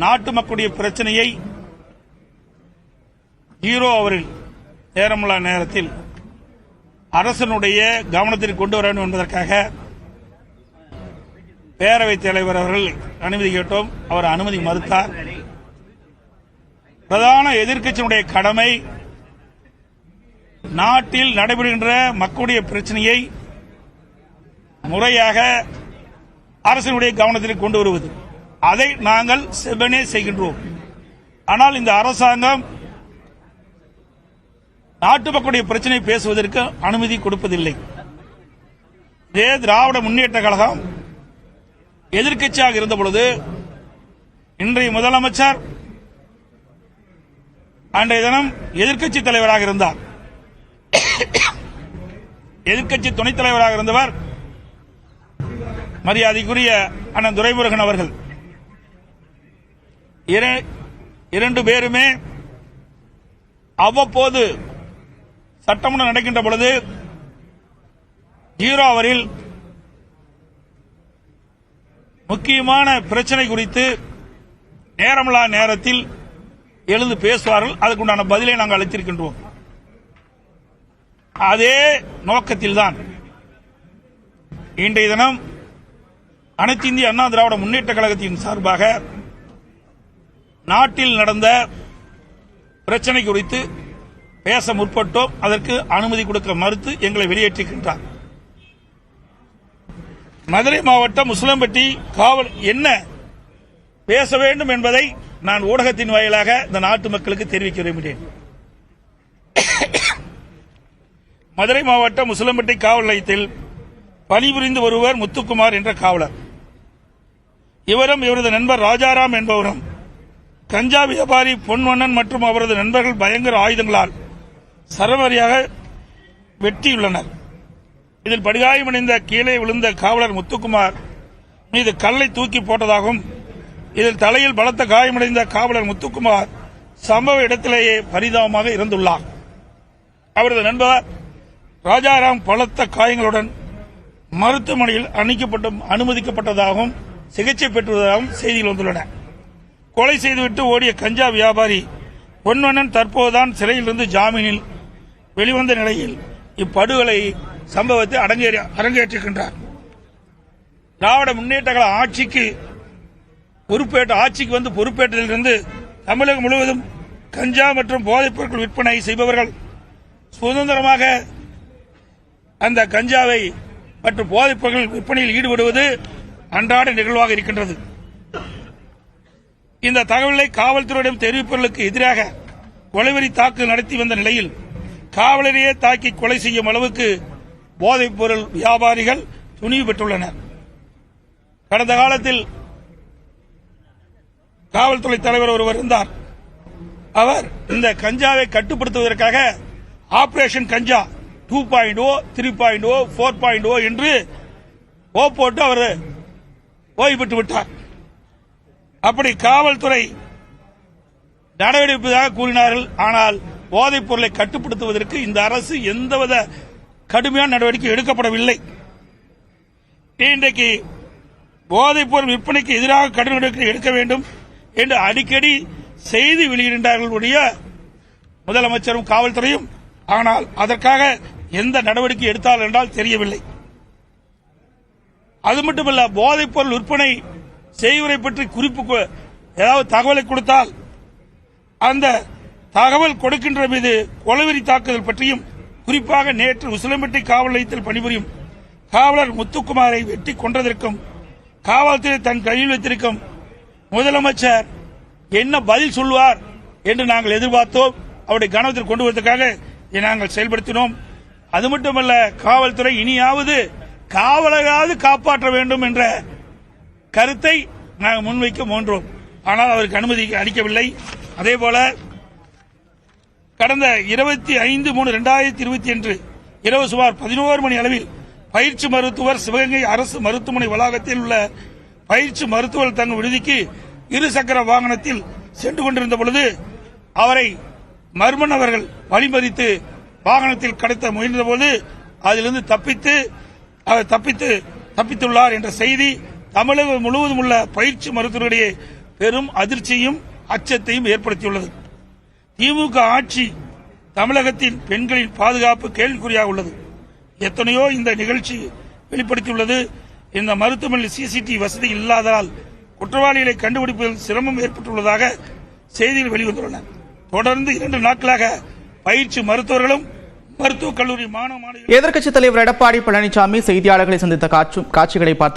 நாட்டு மக்களுடைய பிரச்சனையை 0 அவரில் நேரமுள்ள நேரத்தில் அரசனுடைய கவனத்திற்கு கொண்டு வர வேண்டும் என்பதற்காக பேரவைத் தலைவர் அவர்கள் அனுமதி கேட்டோம். அவர் அனுமதி மறுத்தார். பிரதான எதிர்க்கட்சியினுடைய கடமை நாட்டில் நடைபெறுகின்ற மக்களுடைய பிரச்சனையை முறையாக அரசினுடைய கவனத்திற்கு கொண்டு வருவது. அதை நாங்கள் செவ்வனே செய்கின்றோம். ஆனால் இந்த அரசாங்கம் நாட்டு மக்களுடைய பிரச்சனை பேசுவதற்கு அனுமதி கொடுப்பதில்லை. இதே திராவிட முன்னேற்ற கழகம் எதிர்க்கட்சியாக இருந்தபொழுது இன்றைய முதலமைச்சர் அன்றைய தினம் எதிர்க்கட்சி தலைவராக இருந்தார். எதிர்க்கட்சி துணைத் தலைவராக இருந்தவர் மரியாதைக்குரிய அண்ணன் துரைமுருகன் அவர்கள். இரண்டு பேருமே அவ்வப்போது சட்டமன்றம் நடக்கின்ற பொழுது 0 அவரில் முக்கியமான பிரச்சனை குறித்து நேரமில்லா நேரத்தில் எழுந்து பேசுவார்கள். அதுக்குண்டான பதிலை நாங்கள் அளித்திருக்கின்றோம். அதே நோக்கத்தில்தான் இன்றைய தினம் அனைத்து இந்திய அண்ணா திராவிட முன்னேற்ற கழகத்தின் சார்பாக நாட்டில் நடந்த பிரச்சனை குறித்து பேச முற்பட்டோம். அதற்கு அனுமதி கொடுக்க மறுத்து எங்களை வெளியேற்றுகின்றார். மதுரை மாவட்டம் முஸ்லம்பட்டி காவல் என்ன பேச வேண்டும் என்பதை நான் ஊடகத்தின் வாயிலாக இந்த நாட்டு மக்களுக்கு தெரிவிக்க விரும்புகிறேன். மதுரை மாவட்டம் முஸ்லம்பட்டி காவல் நிலையத்தில் பணிபுரிந்து வருவர் முத்துக்குமார் என்ற காவலர். இவரும் இவரது நண்பர் ராஜாராம் என்பவரும் கஞ்சா வியாபாரி பொன்வண்ணன் மற்றும் அவரது நண்பர்கள் பயங்கர ஆயுதங்களால் சரமாரியாக வெட்டியுள்ளனர். இதில் படுகாயமடைந்த கீழே விழுந்த காவலர் முத்துக்குமார் மீது கல்லை தூக்கி போட்டதாகவும் இதில் தலையில் பலத்த காயமடைந்த காவலர் முத்துக்குமார் சம்பவ இடத்திலேயே பரிதாபமாக இறந்துள்ளார். அவரது நண்பர் ராஜாராம் பலத்த காயங்களுடன் மருத்துவமனையில் அனுமதிக்கப்பட்டதாகவும் சிகிச்சை பெற்றுவதாகவும் செய்திகள் வந்துள்ளன. கொலை செய்துவிட்டு ஓடிய கஞ்சா வியாபாரி பொன்வண்ணன் தற்போதுதான் சிறையிலிருந்து ஜாமீனில் வெளிவந்த நிலையில் இப்படுகொலை சம்பவத்தை அரங்கேற்றுகின்றார். திராவிட முன்னேற்ற கழக ஆட்சிக்கு வந்து பொறுப்பேற்றதிலிருந்து தமிழகம் முழுவதும் கஞ்சா மற்றும் போதைப் பொருட்கள் விற்பனை செய்பவர்கள் சுதந்திரமாக அந்த கஞ்சாவை மற்றும் போதைப் பொருட்கள் விற்பனையில் ஈடுபடுவது அன்றாட நிகழ்வாக இருக்கின்றது. இந்த தகவலை காவல்துறையிடம் தெரிவிப்பவர்களுக்கு எதிராக கொலைவெறி தாக்குதல் நடத்தி வந்த நிலையில் காவலரையே தாக்கி கொலை செய்யும் அளவுக்கு போதைப் பொருள் வியாபாரிகள் துணிவு பெற்றுள்ளனர். கடந்த காலத்தில் காவல்துறை தலைவர் ஒருவர் இருந்தார். அவர் இந்த கஞ்சாவை கட்டுப்படுத்துவதற்காக ஆபரேஷன் கஞ்சா 2.0, 3.0, 4.0 என்று போட்டு அவர் ஓய்வு பெற்று விட்டார். அப்படி காவல்துறை நடவடிக்கையாக கூறினார்கள். ஆனால் போதைப் பொருளை கட்டுப்படுத்துவதற்கு இந்த அரசு எந்தவித கடுமையான நடவடிக்கை எடுக்கப்படவில்லை. இன்றைக்கு போதைப் பொருள் விற்பனைக்கு எதிராக கடும் நடவடிக்கை எடுக்க வேண்டும் என்று அடிக்கடி செய்தி வெளியிடுகின்றார்களுடைய முதலமைச்சரும் காவல்துறையும். ஆனால் அதற்காக எந்த நடவடிக்கை எடுத்தார்கள் என்றால் தெரியவில்லை. அது மட்டுமல்ல, போதைப் பொருள் விற்பனை செய்வரை பற்றி குறிப்பு ஏதாவது தகவலை கொடுத்தால் அந்த தகவல் கொடுக்கின்ற மீது கொலைவெறி தாக்குதல் பற்றியும், குறிப்பாக நேற்று உசிலம்பட்டி காவல் நிலையத்தில் பணிபுரியும் காவலர் முத்துக்குமாரை வெட்டி கொன்றதற்கும் காவல்துறை தன் கையில் வைத்திருக்கும் முதலமைச்சர் என்ன பதில் சொல்வார் என்று நாங்கள் எதிர்பார்த்தோம். அவருடைய கவனத்தில் கொண்டு வருவதற்காக நாங்கள் செயல்படுத்தினோம். அது மட்டுமல்ல, காவல்துறை இனியாவது காவலராவது காப்பாற்ற வேண்டும் என்ற கருத்தை நாங்கள் முன்வைக்க முயன்றோம். ஆனால் அவருக்கு அனுமதி அளிக்கவில்லை. அதேபோல கடந்த 25/3/2020 இரவு சுமார் 11 மணி அளவில் பயிற்சி மருத்துவர் சிவகங்கை அரசு மருத்துவமனை வளாகத்தில் உள்ள பயிற்சி மருத்துவர் தங்கும் விடுதிக்கு இருசக்கர வாகனத்தில் சென்று கொண்டிருந்த பொழுது அவரை மர்ம நபர்கள் வழிமறித்து வாகனத்தில் கடத்த முயன்றபோது அதிலிருந்து தப்பித்துள்ளார் என்ற செய்தி தமிழகம் முழுவதும் உள்ள பயிற்சி மருத்துவர்களிடையே பெரும் அதிர்ச்சியும் அச்சத்தையும் ஏற்படுத்தியுள்ளது. திமுக ஆட்சி தமிழகத்தின் பெண்களின் பாதுகாப்பு கேள்விக்குறியாக உள்ளது. எத்தனையோ இந்த நிகழ்ச்சி வெளிப்படுத்தியுள்ளது. இந்த மருத்துவமனையில் சிசிடிவி வசதி இல்லாததால் குற்றவாளிகளை கண்டுபிடிப்பதில் சிரமம் ஏற்பட்டுள்ளதாக செய்திகள் வெளிவந்துள்ளன. தொடர்ந்து 2 நாட்களாக பயிற்சி மருத்துவர்களும் மருத்துவக் கல்லூரி மாணவ மாணவிகள் எதிர்க்கட்சித் தலைவர் எடப்பாடி பழனிசாமி செய்தியாளர்களை சந்தித்த காட்சிகளை பார்த்தோம்.